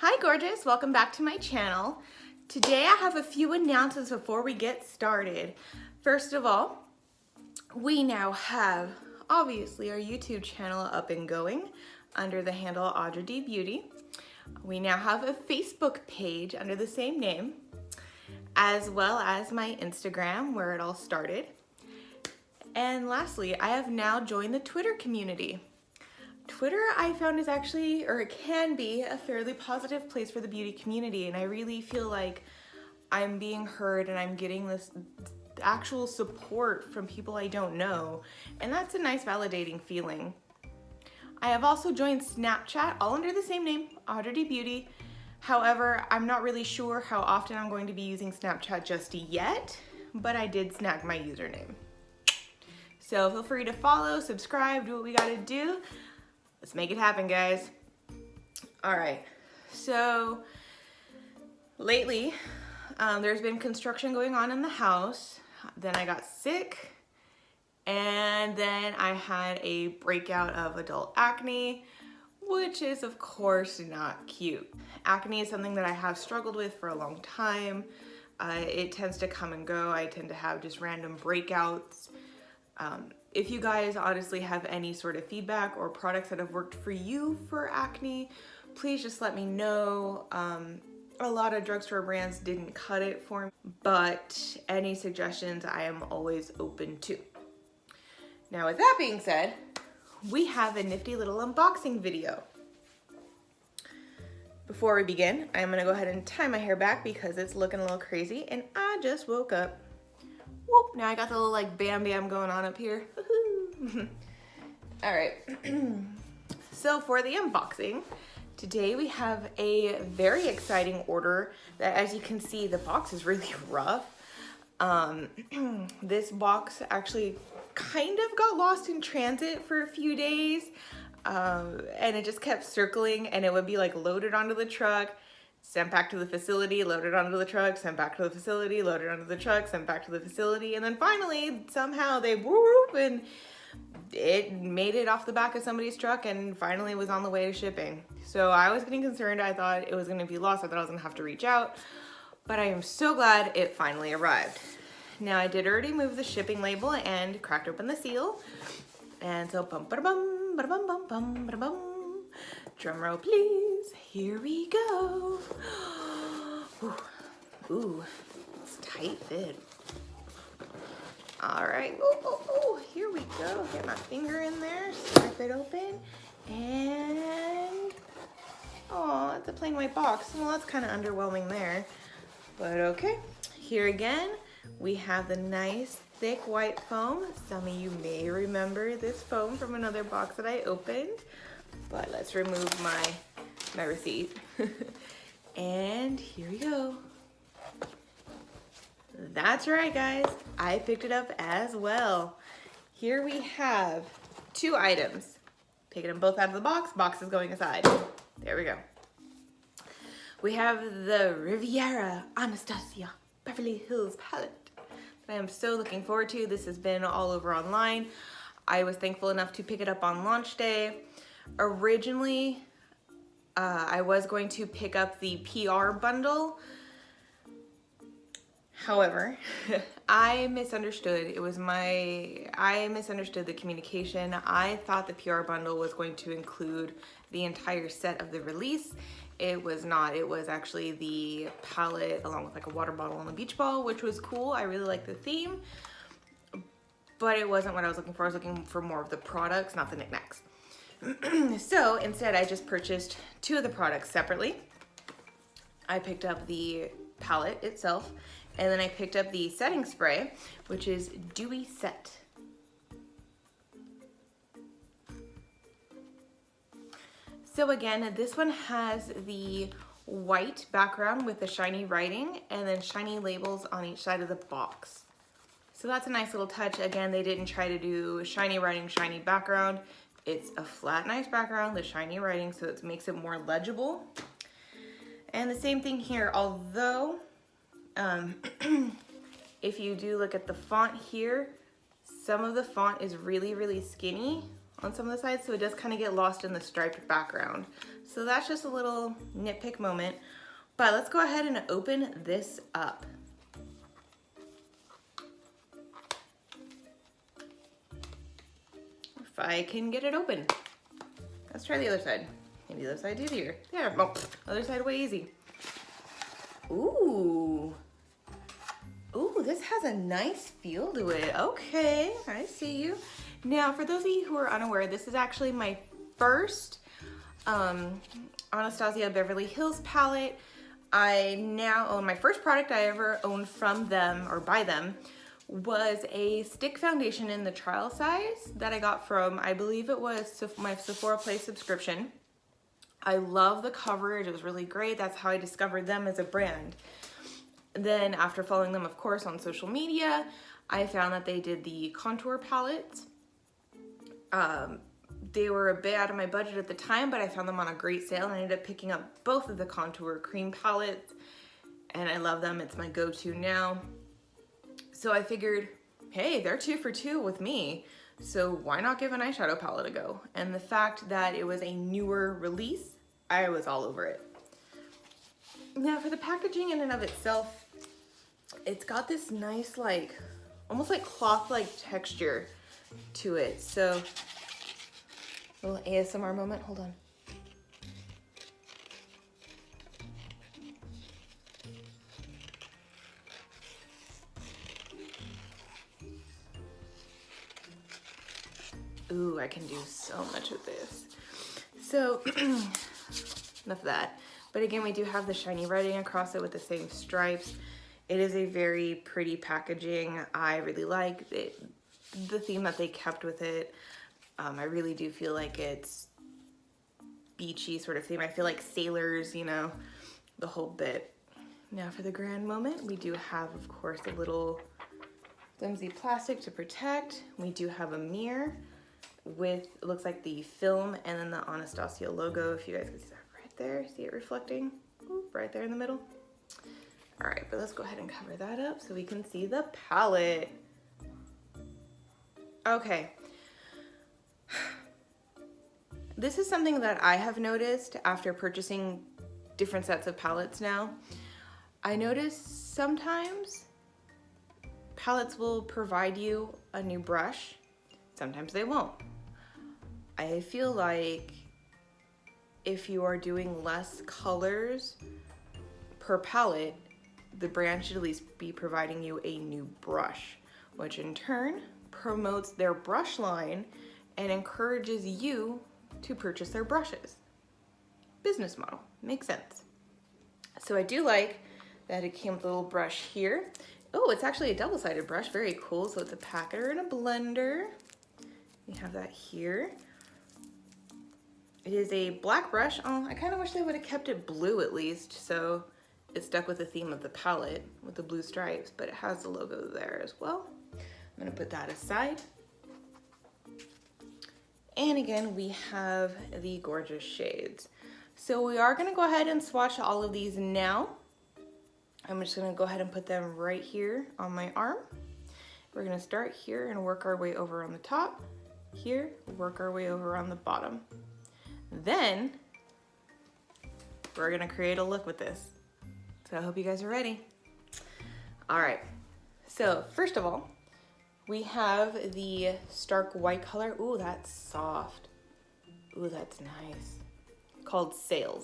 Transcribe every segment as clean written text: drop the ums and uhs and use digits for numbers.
Hi gorgeous, welcome back to my channel. Today I have a few announcements before we get started. First of all, we now have obviously our YouTube channel up and going under the handle Audra D Beauty. We now have a Facebook page under the same name, as well as my Instagram where it all started. And lastly, I have now joined the Twitter community. Twitter I found is actually, or it can be, a fairly positive place for the beauty community, and I really feel like I'm being heard and I'm getting this actual support from people I don't know, and that's a nice validating feeling. I have also joined Snapchat, all under the same name, Audra D Beauty. However, I'm not really sure how often I'm going to be using Snapchat just yet, but I did snag my username. So feel free to follow, subscribe, do what we gotta do. Let's make it happen, guys. All right, so lately there's been construction going on in the house. Then I got sick, and then I had a breakout of adult acne, which is of course not cute. Acne is something that I have struggled with for a long time. It tends to come and go. I tend to have just random breakouts. If you guys honestly have any sort of feedback or products that have worked for you for acne, please just let me know. A lot of drugstore brands didn't cut it for me, but any suggestions I am always open to. Now with that being said, we have a nifty little unboxing video. Before we begin, I'm gonna go ahead and tie my hair back because it's looking a little crazy and I just woke up. Whoop, now I got the little like bam bam going on up here. All right, so for the unboxing, today we have a very exciting order that, as you can see, the box is really rough. This box actually kind of got lost in transit for a few days, and it just kept circling, and it would be like loaded onto the truck, sent back to the facility, loaded onto the truck, sent back to the facility, loaded onto the truck, sent back to the facility, and then finally somehow they whoop and it made it off the back of somebody's truck and finally was on the way to shipping. So I was getting concerned. I thought it was going to be lost. I thought I was going to have to reach out, but I am so glad it finally arrived. Now I did already move the shipping label and cracked open the seal, and so bum ba bum ba bum bum bum ba bum. Drum roll, please. Here we go. Ooh, ooh, it's tight fit. All right. Ooh, ooh, ooh. Here we go. Get my finger in there. Snap it open, and oh, it's a plain white box. Well, that's kind of underwhelming there, but okay. Here again, we have the nice thick white foam. Some of you may remember this foam from another box that I opened. But let's remove my receipt. And here we go. That's right, guys. I picked it up as well. Here we have two items. Taking them both out of the box. Box is going aside. There we go. We have the Riviera Anastasia Beverly Hills palette that I am so looking forward to. This has been all over online. I was thankful enough to pick it up on launch day. Originally, I was going to pick up the PR bundle. However, I misunderstood. I misunderstood the communication. I thought the PR bundle was going to include the entire set of the release. It was not. It was actually the palette along with like a water bottle and a beach ball, which was cool. I really like the theme, but it wasn't what I was looking for. I was looking for more of the products, not the knickknacks. So instead I just purchased two of the products separately. I picked up the palette itself, and then I picked up the setting spray, which is Dewy Set. So again, this one has the white background with the shiny writing and then shiny labels on each side of the box. So that's a nice little touch. Again, they didn't try to do shiny writing, shiny background. It's a flat, nice background, the shiny writing, so it makes it more legible. And the same thing here, although if you do look at the font here, some of the font is really, really skinny on some of the sides, so it does kind of get lost in the striped background. So that's just a little nitpick moment. But let's go ahead and open this up. If I can get it open. Let's try the other side. Maybe the other side's easier. There, oh, other side way easy. Ooh. Ooh, this has a nice feel to it. Okay, I see you. Now, for those of you who are unaware, this is actually my first Anastasia Beverly Hills palette. I now own, my first product I ever owned from them or by them was a stick foundation in the trial size that I got from, I believe it was my Sephora Play subscription. I love the coverage, it was really great. That's how I discovered them as a brand. Then after following them, of course, on social media, I found that they did the contour palettes. They were a bit out of my budget at the time, but I found them on a great sale and I ended up picking up both of the contour cream palettes and I love them. It's my go-to now. So I figured, hey, they're 2 for 2 with me. So why not give an eyeshadow palette a go? And the fact that it was a newer release, I was all over it. Now for the packaging in and of itself, it's got this nice, like, almost like cloth-like texture to it. So, a little ASMR moment, hold on. Ooh, I can do so much with this. So, enough of that. But again, we do have the shiny writing across it with the same stripes. It is a very pretty packaging. I really like it, the theme that they kept with it. I really do feel like it's beachy sort of theme. I feel like sailors, you know, the whole bit. Now for the grand moment, we do have, of course, a little flimsy plastic to protect. We do have a mirror with, it looks like the film and then the Anastasia logo, if you guys can see that right there. See it reflecting? Ooh, right there in the middle. All right, but let's go ahead and cover that up so we can see the palette. Okay. This is something that I have noticed after purchasing different sets of palettes now. I notice sometimes palettes will provide you a new brush. Sometimes they won't. I feel like if you are doing less colors per palette, the brand should at least be providing you a new brush, which in turn promotes their brush line and encourages you to purchase their brushes. Business model, makes sense. So I do like that it came with a little brush here. Oh, it's actually a double-sided brush, very cool. So it's a packer and a blender. We have that here. It is a black brush. Oh, I kind of wish they would have kept it blue at least, so it stuck with the theme of the palette with the blue stripes, but it has the logo there as well. I'm gonna put that aside. And again, we have the gorgeous shades. So we are gonna go ahead and swatch all of these now. I'm just gonna go ahead and put them right here on my arm. We're gonna start here and work our way over on the top. Here, work our way over on the bottom. Then, we're gonna create a look with this. So I hope you guys are ready. All right, so first of all, we have the stark white color. Ooh, that's soft. Ooh, that's nice. Called Sails.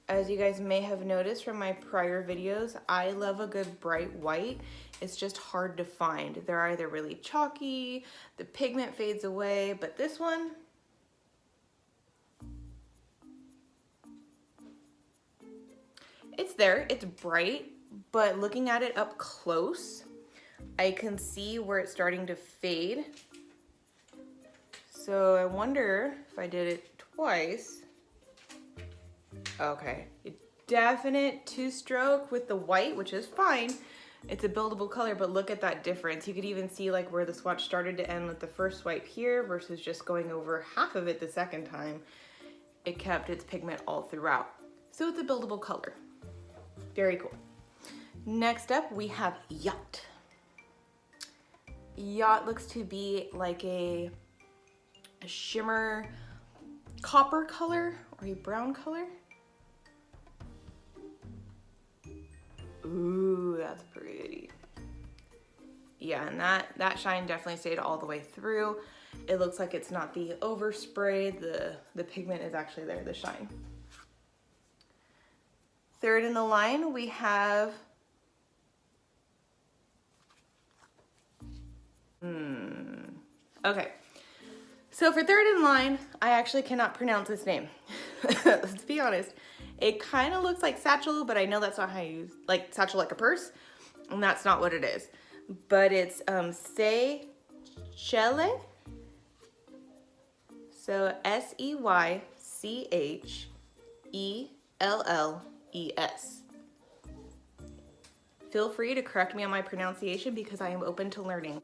As you guys may have noticed from my prior videos, I love a good bright white. It's just hard to find. They're either really chalky, the pigment fades away, but this one, it's there, it's bright, but looking at it up close, I can see where it's starting to fade. So I wonder if I did it twice. Okay, definite two-stroke with the white, which is fine. It's a buildable color, but look at that difference. You could even see like where the swatch started to end with the first swipe here versus just going over half of it the second time. It kept its pigment all throughout. So it's a buildable color. Very cool. Next up, we have Yacht. Yacht looks to be like a shimmer copper color or a brown color. Ooh, that's pretty. Yeah, and that shine definitely stayed all the way through. It looks like it's not the overspray. The pigment is actually there, the shine. Third in the line, we have okay. So for third in line, I actually cannot pronounce this name. Let's be honest. It kind of looks like satchel, but I know that's not how you use, like satchel like a purse, and that's not what it is. But it's Seychelles. So Seychelles. Feel free to correct me on my pronunciation because I am open to learning.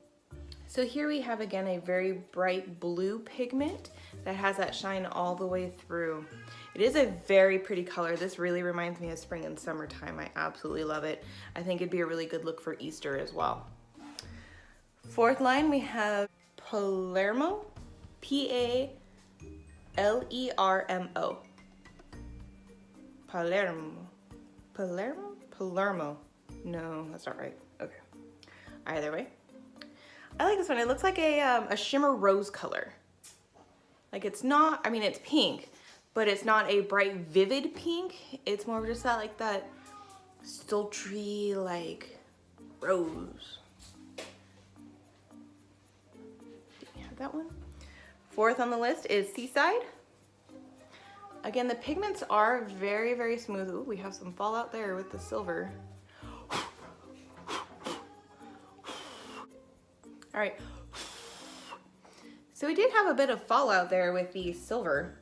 So here we have again a very bright blue pigment that has that shine all the way through. It is a very pretty color. This really reminds me of spring and summertime. I absolutely love it. I think it'd be a really good look for Easter as well. Fourth line, we have Palermo, P-A-L-E-R-M-O. Palermo. No, that's not right. Okay. Either way. I like this one. It looks like a shimmer rose color. Like it's not, I mean, it's pink, but it's not a bright, vivid pink. It's more of just that, like that sultry, like rose. Do you have that one? Fourth on the list is Seaside. Again, the pigments are very, very smooth. Ooh, we have some fallout there with the silver. All right, so we did have a bit of fallout there with the silver,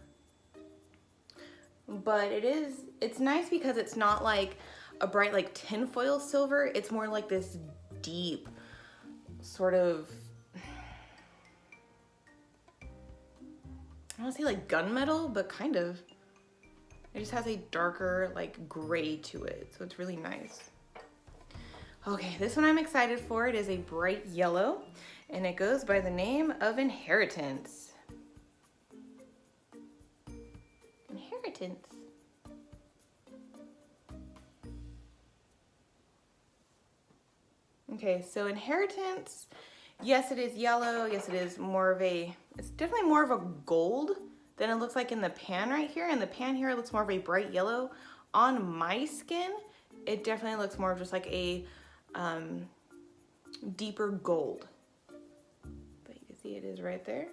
but it's nice because it's not like a bright like tinfoil silver. It's more like this deep sort of, I don't want to say like gunmetal, but kind of. It just has a darker like gray to it, so it's really nice. Okay, this one I'm excited for. It is a bright yellow, and it goes by the name of Inheritance. Inheritance. Okay, so Inheritance, yes, it is yellow. Yes, it is more of a, it's definitely more of a gold than it looks like in the pan right here. In the pan here, it looks more of a bright yellow. On my skin, it definitely looks more of just like a deeper gold, but you can see it is right there.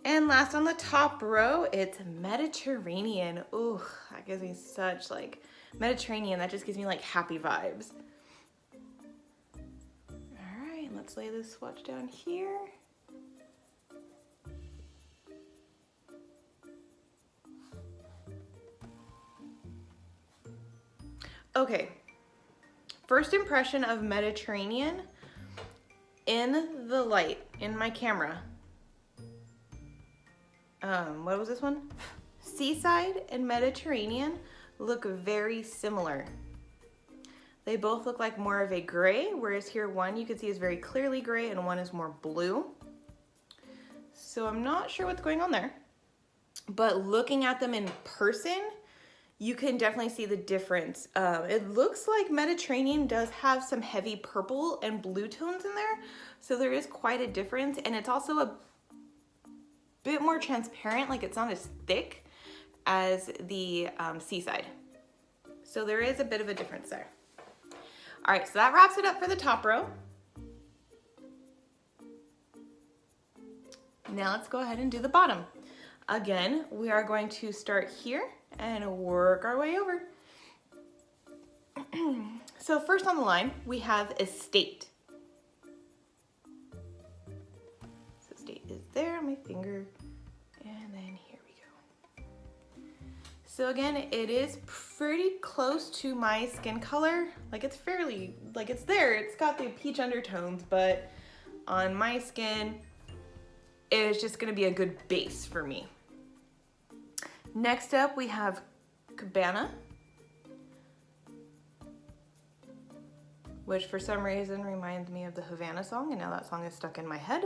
And last on the top row, it's Mediterranean. Ooh, that gives me such like Mediterranean. That just gives me like happy vibes. All right, let's lay this swatch down here. Okay. First impression of Mediterranean in the light, in my camera. What was this one? Seaside and Mediterranean look very similar. They both look like more of a gray, whereas here one you can see is very clearly gray and one is more blue. So I'm not sure what's going on there, but looking at them in person, you can definitely see the difference. It looks like Mediterranean does have some heavy purple and blue tones in there, so there is quite a difference, and it's also a bit more transparent, like it's not as thick as the Seaside. So there is a bit of a difference there. All right, so that wraps it up for the top row. Now let's go ahead and do the bottom. Again, we are going to start here and work our way over. So first on the line, we have Estate. So Estate is there on my finger, and then here we go. So again, it is pretty close to my skin color. Like it's fairly, like it's there. It's got the peach undertones, but on my skin, it's just gonna be a good base for me. Next up, we have Cabana, which for some reason reminds me of the Havana song, and now that song is stuck in my head.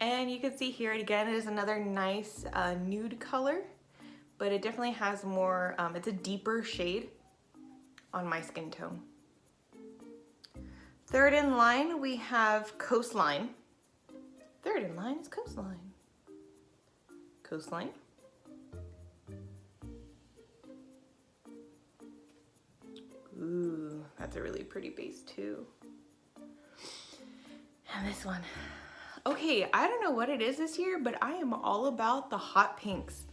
And you can see here again, it is another nice nude color, but it definitely has more, it's a deeper shade on my skin tone. Third in line, we have Coastline. Third in line is Coastline. Coastline. Ooh, that's a really pretty base too. And this one. Okay, I don't know what it is this year, but I am all about the hot pinks.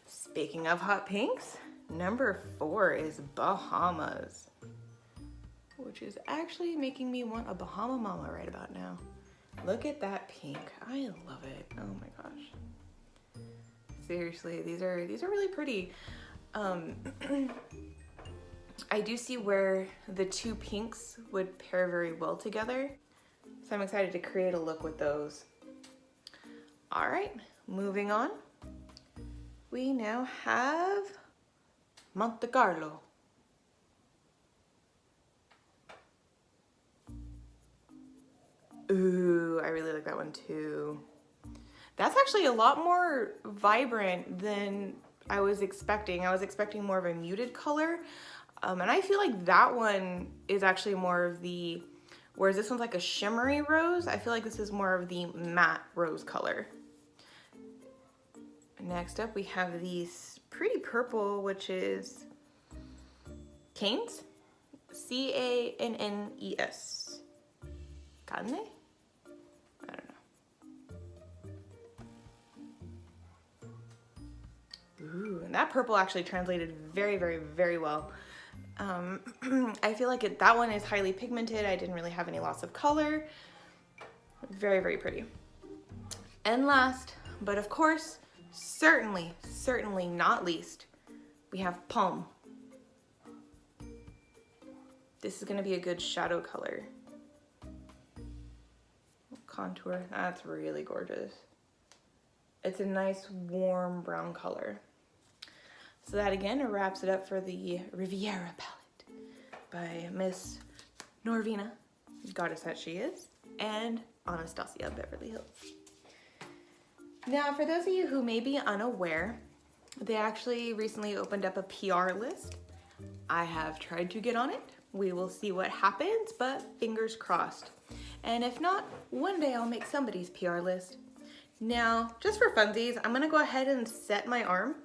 Speaking of hot pinks, number 4 is Bahamas, which is actually making me want a Bahama Mama right about now. Look at that pink. I love it. Oh my gosh. Seriously, these are really pretty. I do see where the two pinks would pair very well together. So I'm excited to create a look with those. All right, moving on. We now have Monte Carlo. Ooh, I really like that one too. That's actually a lot more vibrant than I was expecting. I was expecting more of a muted color. And I feel like that one is actually more of the, whereas this one's like a shimmery rose, I feel like this is more of the matte rose color. Next up, we have these pretty purple, which is Canes, C-A-N-N-E-S. Carne? I don't know. Ooh, and that purple actually translated very, very, very well. I feel like that one is highly pigmented. I didn't really have any loss of color. Very, very pretty. And last, but of course, certainly not least, we have Palm. This is gonna be a good shadow color. Contour, that's really gorgeous. It's a nice warm brown color. So that again wraps it up for the Riviera Palette by Miss Norvina, goddess that she is, and Anastasia Beverly Hills. Now, for those of you who may be unaware, they actually recently opened up a PR list. I have tried to get on it. We will see what happens, but fingers crossed. And if not, one day I'll make somebody's PR list. Now, just for funsies, I'm gonna go ahead and set my arm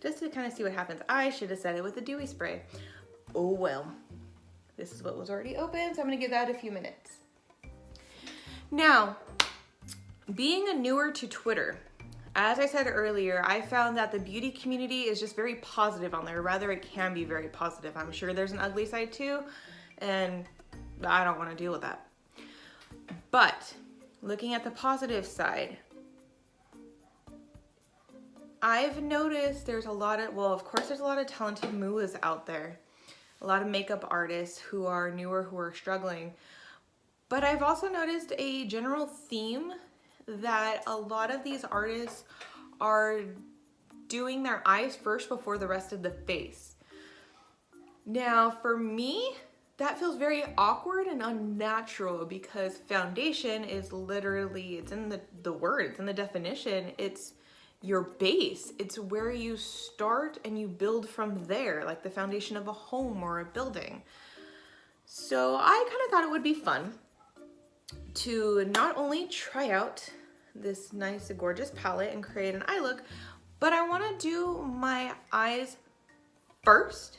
just to kind of see what happens. I should have set it with a Dewy Spray. Oh well. This is what was already open, so I'm gonna give that a few minutes. Now, being a newer to Twitter, as I said earlier, I found that the beauty community is just very positive on there. Rather, it can be very positive. I'm sure there's an ugly side too, and I don't want to deal with that. But looking at the positive side, I've noticed there's a lot of, well, of course there's a lot of talented muas out there, a lot of makeup artists who are newer, who are struggling. But I've also noticed a general theme that a lot of these artists are doing their eyes first before the rest of the face. Now, for me, that feels very awkward and unnatural because foundation is literally, it's in the word, it's in the definition, it's your base. It's where you start and you build from there, like the foundation of a home or a building. So I kind of thought it would be fun to not only try out this nice, gorgeous palette and create an eye look, but I want to do my eyes first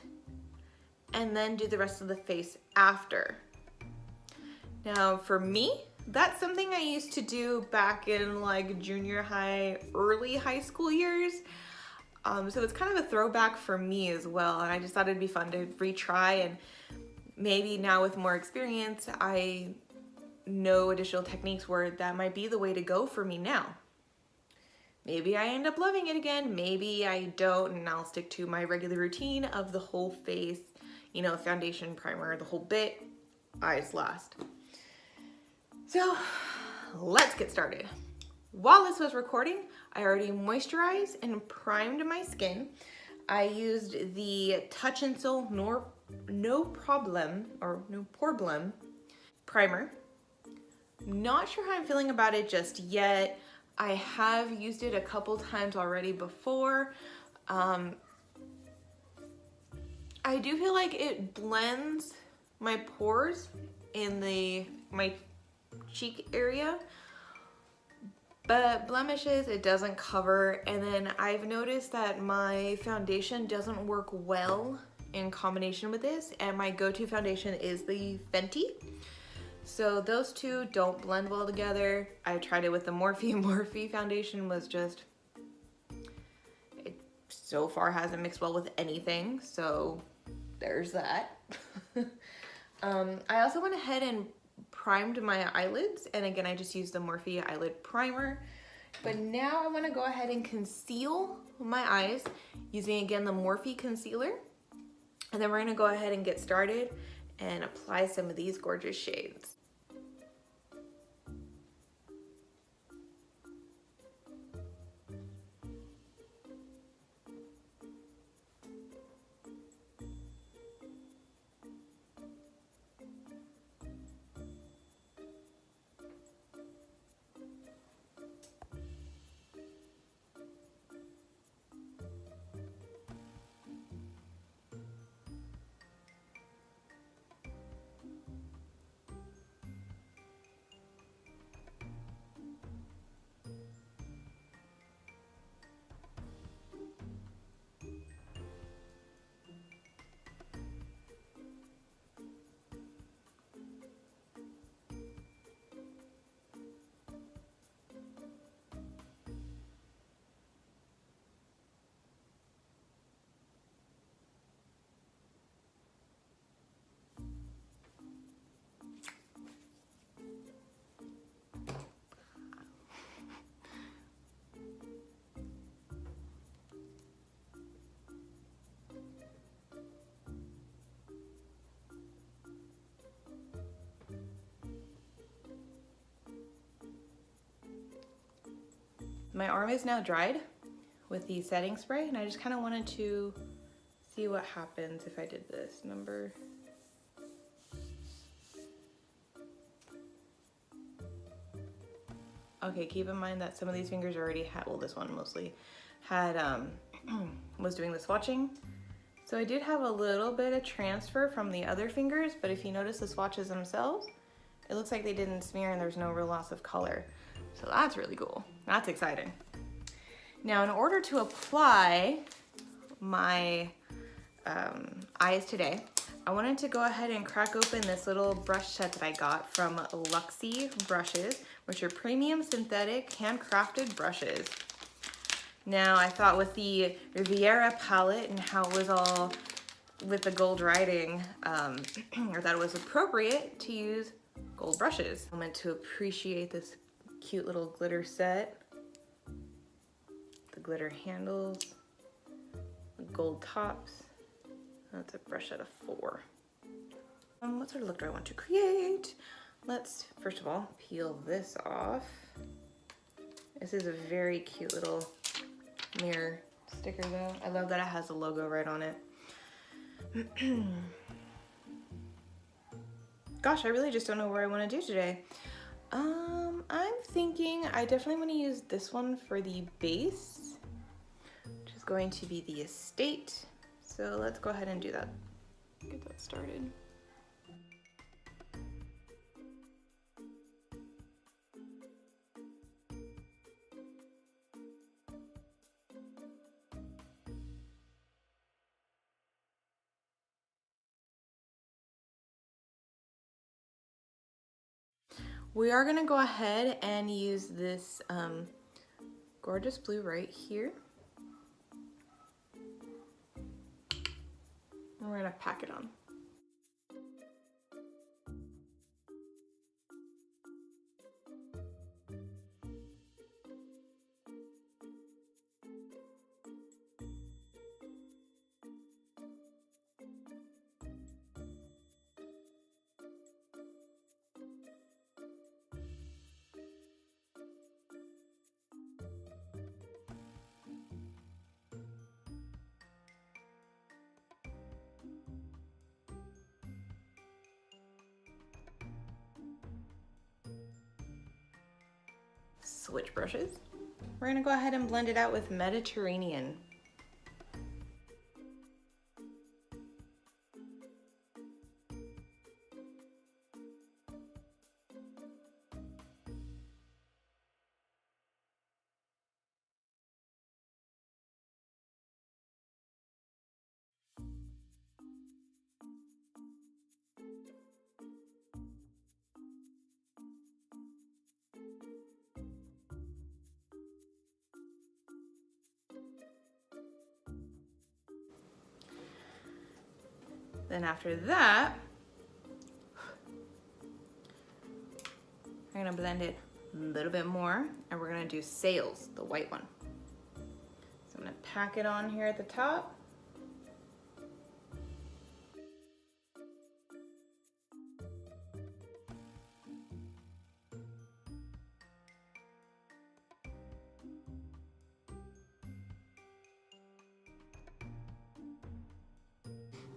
and then do the rest of the face after. Now for me, that's something I used to do back in like junior high, early high school years. So it's kind of a throwback for me as well. And I just thought it'd be fun to retry, and maybe now with more experience, I know additional techniques where that might be the way to go for me now. Maybe I end up loving it again, maybe I don't, and I'll stick to my regular routine of the whole face, you know, foundation, primer, the whole bit, eyes last. So let's get started. While this was recording, I already moisturized and primed my skin. I used the Touch and Soul No Problem primer. Not sure how I'm feeling about it just yet. I have used it a couple times already before. I do feel like it blends my pores in my cheek area, but blemishes it doesn't cover. And then I've noticed that my foundation doesn't work well in combination with this, and my go-to foundation is the Fenty. So those two don't blend well together. I tried it with the Morphe foundation, was just, it so far hasn't mixed well with anything, so there's that. I also went ahead and primed my eyelids, and again I just used the Morphe eyelid primer. But now I want to go ahead and conceal my eyes using again the Morphe concealer, and then we're going to go ahead and get started and apply some of these gorgeous shades. My arm is now dried with the setting spray, and I just kind of wanted to see what happens if I did this number. Okay, keep in mind that some of these fingers already had, well, this one mostly had, was doing the swatching. So I did have a little bit of transfer from the other fingers, but if you notice the swatches themselves, it looks like they didn't smear and there's no real loss of color. So that's really cool. That's exciting. Now, in order to apply my eyes today, I wanted to go ahead and crack open this little brush set that I got from Luxie Brushes, which are premium synthetic handcrafted brushes. Now, I thought with the Riviera palette and how it was all with the gold writing, I thought it was appropriate to use gold brushes. I'm meant to appreciate this cute little glitter set, the glitter handles, the gold tops. That's a brush set of 4. What sort of look do I want to create? Let's first of all peel this off. This is a very cute little mirror sticker though. I love that it has the logo right on it. Gosh, I really just don't know where I want to do today. I'm thinking I definitely want to use this one for the base, which is going to be the Estate. So let's go ahead and do that. Get that started. We are going to go ahead and use this gorgeous blue right here. And we're going to pack it on. switch brushes. We're gonna go ahead and blend it out with Mediterranean. Then after that, we're gonna blend it a little bit more and we're gonna do Sails, the white one. So I'm gonna pack it on here at the top.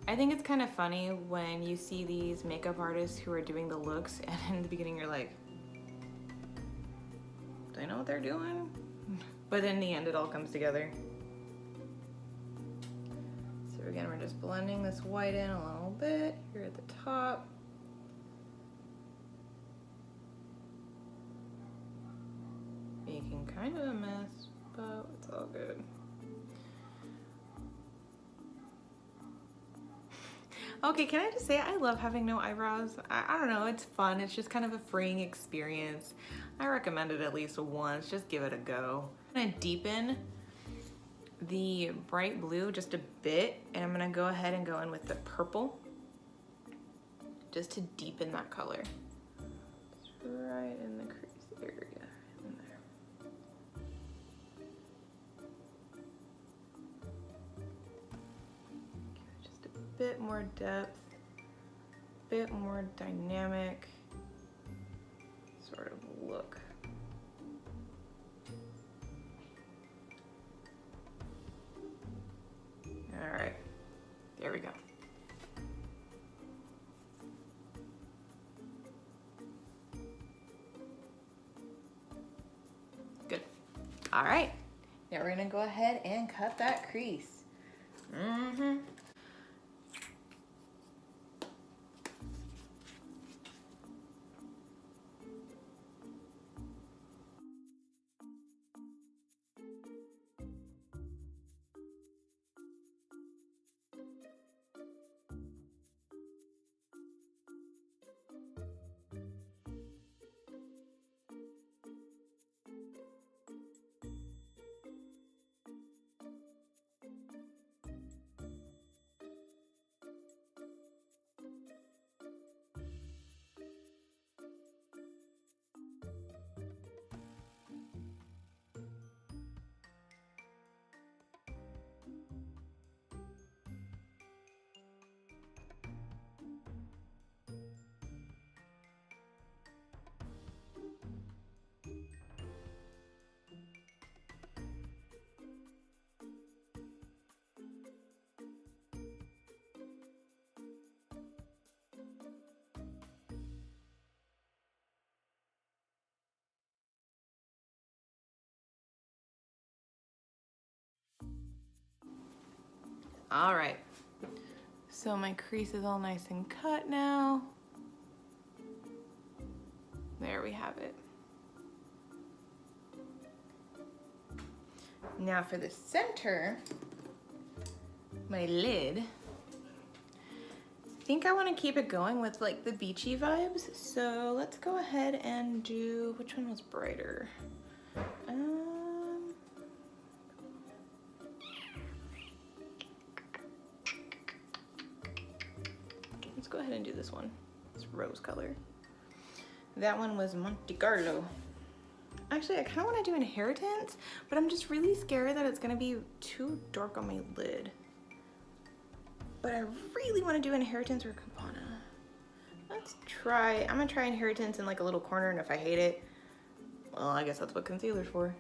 I think it's kind of funny when you see these makeup artists who are doing the looks and in the beginning you're like, do they know what they're doing? But in the end it all comes together. So again, we're just blending this white in a little bit here at the top. Making kind of a mess, but it's all good. Okay, can I just say I love having no eyebrows? I don't know, it's fun. It's just kind of a freeing experience. I recommend it at least once. Just give it a go. I'm gonna deepen the bright blue just a bit, and I'm gonna go ahead and go in with the purple just to deepen that color. Just right in the crease area. Bit more depth, bit more dynamic sort of look. All right, there we go. Good. All right, now we're gonna go ahead and cut that crease. All right, so my crease is all nice and cut now. There we have it. Now for the center, my lid, I think I want to keep it going with like the beachy vibes. So let's go ahead and do, which one was brighter? Let's go ahead and do this one. It's rose color. That one was Monte Carlo. Actually, I kind of want to do Inheritance, but I'm just really scared that it's going to be too dark on my lid. But I really want to do Inheritance or Cabana. Let's try, I'm going to try Inheritance in like a little corner, and if I hate it, well, I guess that's what concealer's for.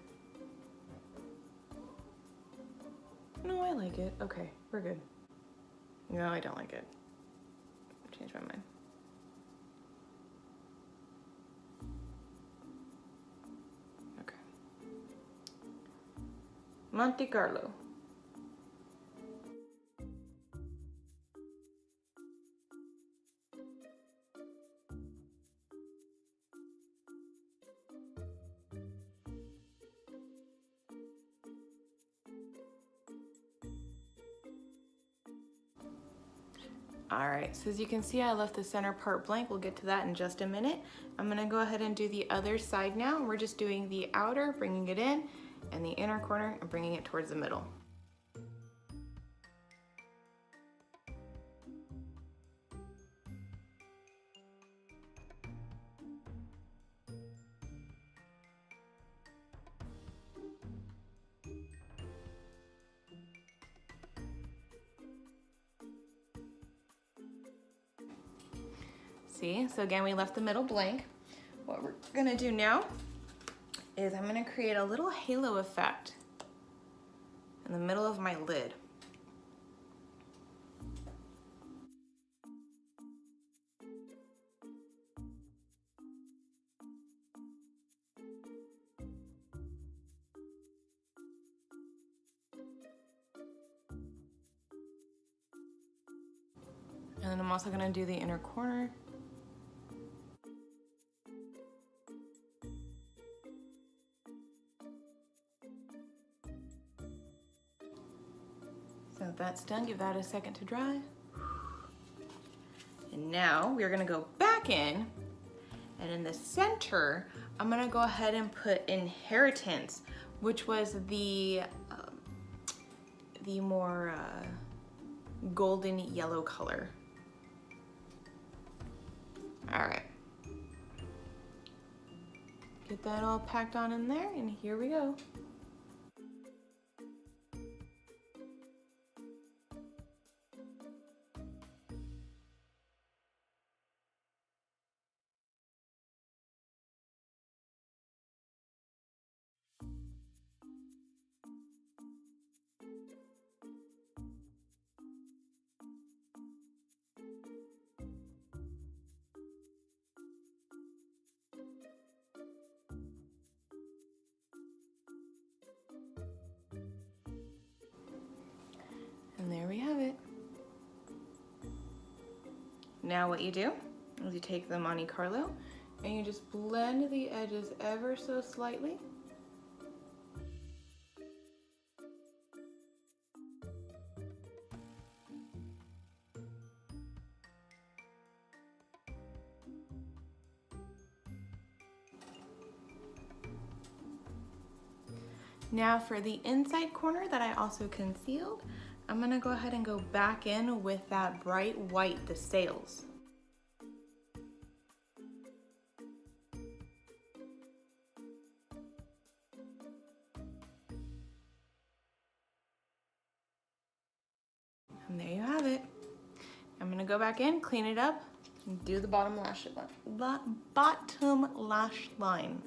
No, I like it. Okay, we're good. No, I don't like it. Change my mind. Okay. Monte Carlo. All right, so as you can see, I left the center part blank. We'll get to that in just a minute. I'm gonna go ahead and do the other side now. We're just doing the outer, bringing it in, and the inner corner and bringing it towards the middle. See, so again, we left the middle blank. What we're gonna do now is I'm gonna create a little halo effect in the middle of my lid. And then I'm also gonna do the inner corner. So that's done, give that a second to dry. And now we're gonna go back in, and in the center, I'm gonna go ahead and put Inheritance, which was the more golden yellow color. All right. Get that all packed on in there, and here we go. And there we have it. Now what you do is you take the Monte Carlo and you just blend the edges ever so slightly. Now for the inside corner that I also concealed, I'm gonna go ahead and go back in with that bright white, the sails. And there you have it. I'm gonna go back in, clean it up, and do the bottom lash line.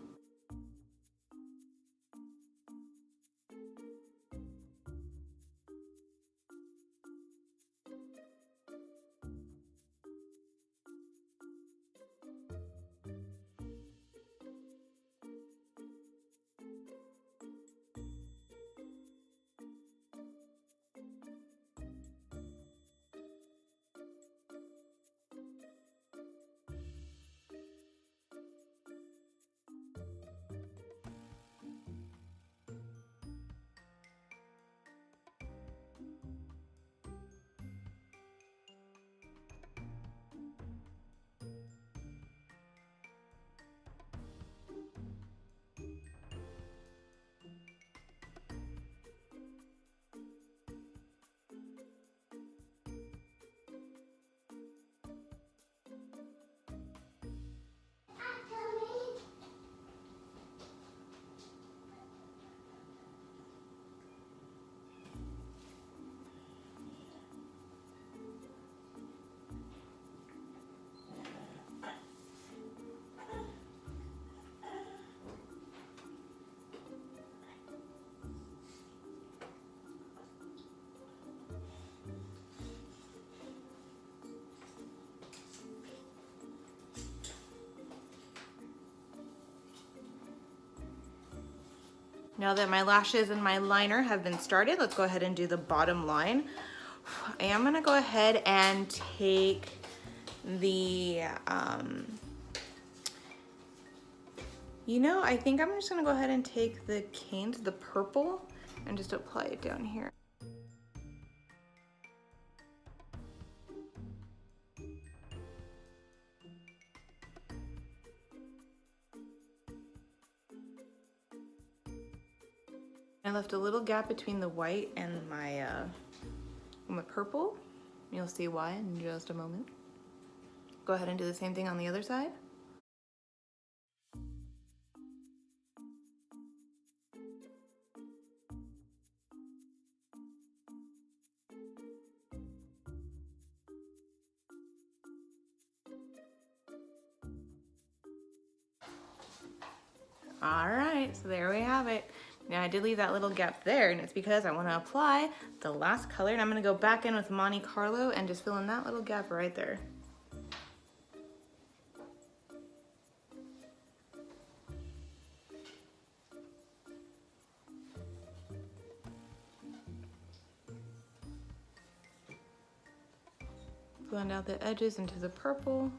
Now that my lashes and my liner have been started, let's go ahead and do the bottom line. I am gonna go ahead and take the, I think I'm just gonna go ahead and take the Cane's, the purple, and just apply it down here. I left a little gap between the white and my purple. You'll see why in just a moment. Go ahead and do the same thing on the other side. All right, so there we have it. Now I did leave that little gap there, and it's because I want to apply the last color, and I'm going to go back in with Monte Carlo and just fill in that little gap right there. Blend out the edges into the purple.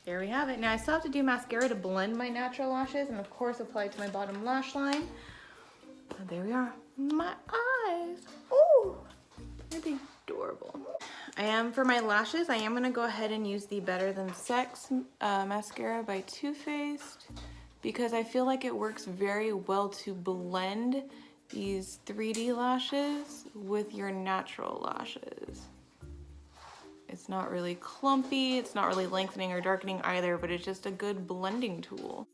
There we have it. Now I still have to do mascara to blend my natural lashes and of course apply it to my bottom lash line. And there we are. My eyes. Ooh, they're adorable. For my lashes, I am going to go ahead and use the Better Than Sex mascara by Too Faced because I feel like it works very well to blend these 3D lashes with your natural lashes. It's not really clumpy, it's not really lengthening or darkening either, but it's just a good blending tool.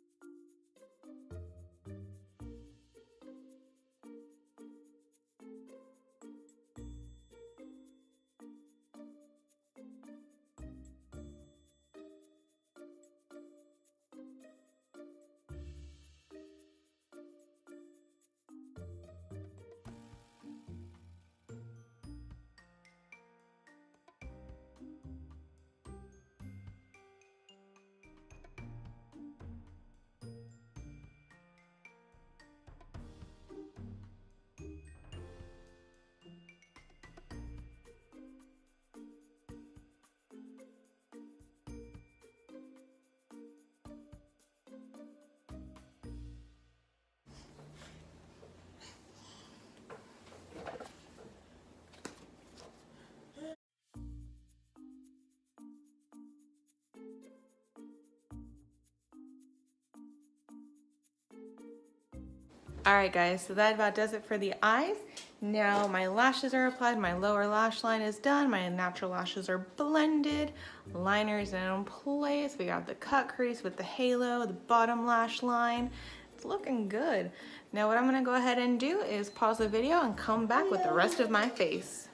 All right guys, so that about does it for the eyes. Now my lashes are applied, my lower lash line is done, my natural lashes are blended, liner's in place, we got the cut crease with the halo, the bottom lash line. It's looking good. Now what I'm gonna go ahead and do is pause the video and come back with the rest of my face.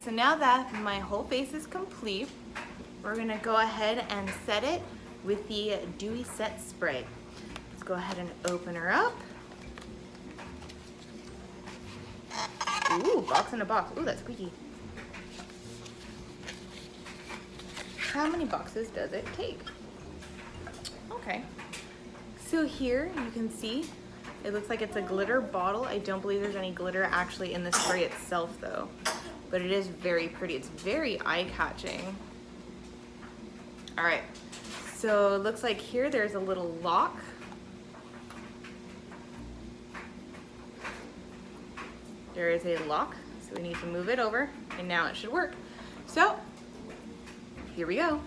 So now that my whole face is complete, we're gonna go ahead and set it with the Dewy Set Spray. Let's go ahead and open her up. Ooh, box in a box. Ooh, that's squeaky. How many boxes does it take? Okay. So here you can see it looks like it's a glitter bottle. I don't believe there's any glitter actually in the spray itself though, but it is very pretty. It's very eye-catching. All right, so it looks like here there's a little lock. There is a lock, so we need to move it over, and now it should work. So, here we go.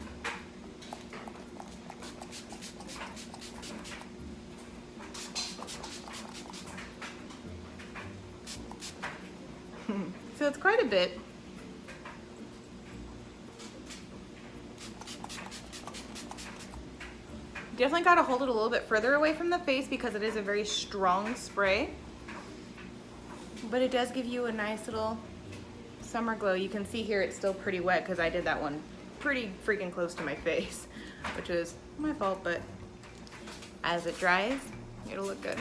So it's quite a bit. Definitely got to hold it a little bit further away from the face because it is a very strong spray. But it does give you a nice little summer glow. You can see here it's still pretty wet because I did that one pretty freaking close to my face, which is my fault, but as it dries, it'll look good.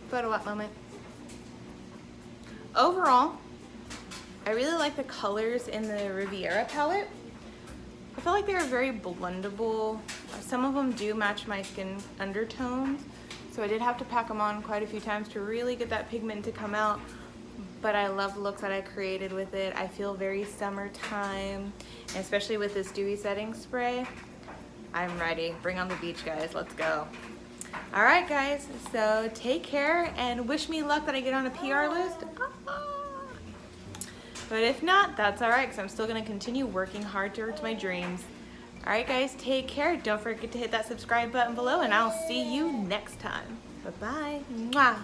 Photo op moment. Overall, I really like the colors in the Riviera palette. I feel like they're very blendable. Some of them do match my skin undertones, so I did have to pack them on quite a few times to really get that pigment to come out. But I love the looks that I created with it. I feel very summertime, and especially with this dewy setting spray. I'm ready. Bring on the beach, guys. Let's go. All right, guys, so take care and wish me luck that I get on a PR list. But if not, that's all right, because I'm still going to continue working hard towards my dreams. All right, guys, take care. Don't forget to hit that subscribe button below, and I'll see you next time. Bye-bye. Mwah.